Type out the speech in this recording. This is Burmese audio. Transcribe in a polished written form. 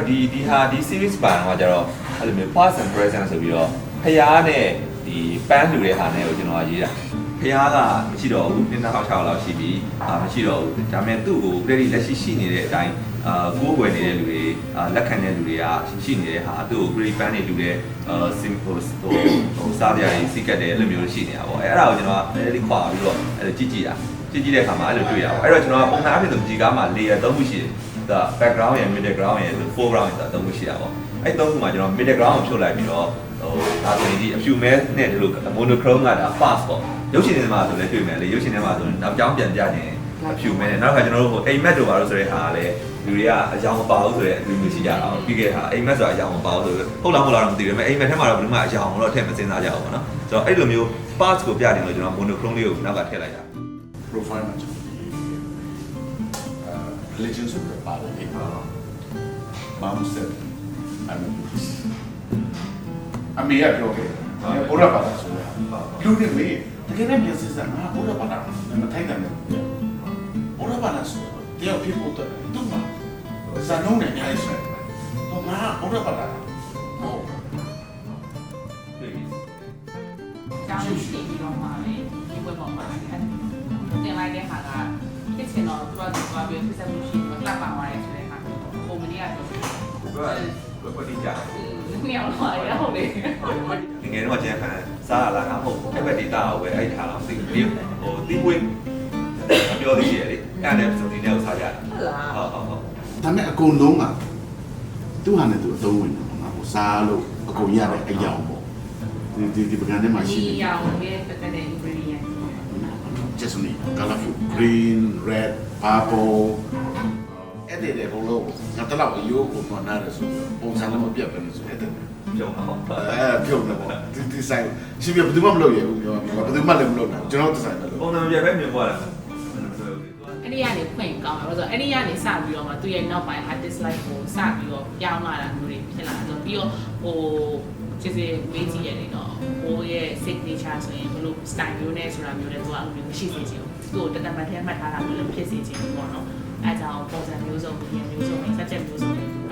ဒီ series ပါတော့ကျတော့အဲ့လိုမျိုး past and present ဆိုပြီးတော့ဖျားနဲ့ဒီပန်းလူတဲ့ဟာနဲ့ကိုကျွန်တော်ရေးတာဖျားကမရှိတော့ဘူးနှစ်2006လောက်ရှိပြီမရှိတော့ဘူးဒါပေမဲ့သူ့ကို credit လက်ရှိနေတဲ့အတိုင်းကိုးွယ်နေတဲ့လူတွေလက်ခံတဲ့လူတွေကရှိနေတဲ့ဟာသူ့ကို credit ပန်းနေလူတဲ့simple ဟိုစားကြရည်စီကတ်တယ်အဲ့လိုမျိုးရှိနေတာပေါ့အဲ့ဒါကိုကျွန်တော်ကအဲ့ဒီခွာပြီးတော့အဲ့လိုကြည့်တဲ့အခါမှာအဲ့လိုတွေ့ရပါအဲ့တော့ကျွန်တော်ကပုံမှန်အဖြစ်ဆိုဒီကားမှာ layer 3ခုရှိတယ်ဒါ background ရယ် middle ground ရယ် foreground ဆိုတာ3ခုရှိတာပေါ့အဲ့3ခုမှာကျွန်တော် middle ground ကိုဖြုတ်လိုက်ပြီးတော့ဟိုဒါဆိုရင်ဒီအဖြူမဲနဲ့ဒီလို monochrome ကဒါ fast ပေါ့ရုပ်ရှင်တွေမှာဆိုလည်းတွေ့မယ်လေရုပ်ရှင်တွေမှာဆိုရင်နောက်ကြောင်းပြန်ပြခြင်းအဖြူမဲနဲ့နောက်ခါကျွန်တော်တို့ဟိုအိမ်မက်တို့ပါလို့ဆိုတဲ့ဟာကလည်းလူတွေကအကြောင်းမပါဘူးဆိုတဲ့အတွေ့အကြုံရှိကြတာပြီးခဲ့တာအိမ်မက်ဆိုတာအကြောင်းမပါဘူးဆိုဟုတ်လားတော့မသိဘူးဒါပေမဲ့အိမ်မက်ထဲမှာတော့ဘယ်လိုမှအကြောင်းတော့ထည့်မစင်စားကြဘူးပေါ့နော်ဆိုတော့အဲ့လိုမျိုး parts ကိုပြတယ်လို့ကျွန်တော် monochrome လေးကိုနောက်ကထည့်လိုက်တာ profile မှာကျွန်တော်ဒီ religion ဆိုပြီးပါတယ်လေဘာမှဆက်အမေကပြောခဲ့ဘုရားဘာသာဆိုတာလူတွေမေးတကယ်နဲ့မျက်စိစမ်းဘုရားဘာသာမထိုင်တယ်ဘုရားဘာသာဆိုတယောက်ဖြစ်ဖို့တော့သူ့မှာဇာနုံးနဲ့အများကြီးဆိုတော့ငါဘုရားဘာသာဟုတ်ကျောင်းရှိပြီးတော့မှလေဒီဘက်ပေါ်မှာတင်လိုက်တဲ့ဟာကဖြစ်ချင်တော့သူကပြီးဖြစ်ဆက်မှုရှိတော့ကလပ်ပါသွားတယ်ဆိုတဲ့ဟာကိုမနီးကတော့ဘယ်တိကျမရောက်တော့ရဟုတ်လေငယ်တော့ကျန်ခံစားရလားငါဟုတ်အဲ့ဘက်ဒေတာကိုပဲအဲ့ထားတော့သိပြီးဟိုတီးဝင်းပြောသေးတယ်လေအဲ့ဒါဆိုဒီနေ့စားရတယ်ဟုတ်ဒါမဲ့အကုန်လုံးကသူ့ဟာနဲ့သူအသုံးဝင်တယ်ပေါ့ငါဟိုစားလို့အကုန်ရတဲ့အယောင်ပေါ့ဒီပကံထဲမှာရှိနေအယောင်ရဲ့တက်တဲ့ ingredient just only colorful green red purple အဲ့ဒီတဲ့ဘလုံးငါတလောက်အယိုးကိုမနာရဆိုပုံစံလည်းမပြတ်ပဲဆိုအဲ့ဒါပြုံးတော့ပြုံးတယ်ပေါ့ဒီဆိုင်ရှိပြဘယ်သူမှမလုပ်ရဘူးပြောမှာဘယ်သူမှလည်းမလုပ်နိုင်ကျွန်တော်ဒီဆိုင်ပဲလုပ်ပုံစံပြပဲမြင်သွားတယ်အဲ့ဒီကနေဖွင့်ကောင်းတယ်ဆိုတော့အဲ့ဒီကနေစပြီးတော့မှသူရဲ့နောက်ပိုင်း artist life ကိုစပြီးတော့ပြောင်းလာတာမျိုးတွေဖြစ်လာတော့ပြီးတော့ဟိုကျေးမေးကြည့်ရတယ်တော့ဟိုရဲ့ signature ဆိုရင်ဘလို့ style မျိုးနဲ့ဆိုတာမျိုးလည်းသူကအမျိုးမရှိစေချင်ဘူးသူ့ကိုတတမတ်ထဲမှတ်ထားတာမျိုးလည်းဖြစ်စေချင်ဘူးပေါ့နော်အဲကြောင့်ပုံစံမျိုးစုံမျိုးစုံ subject မျိုးစုံတွေ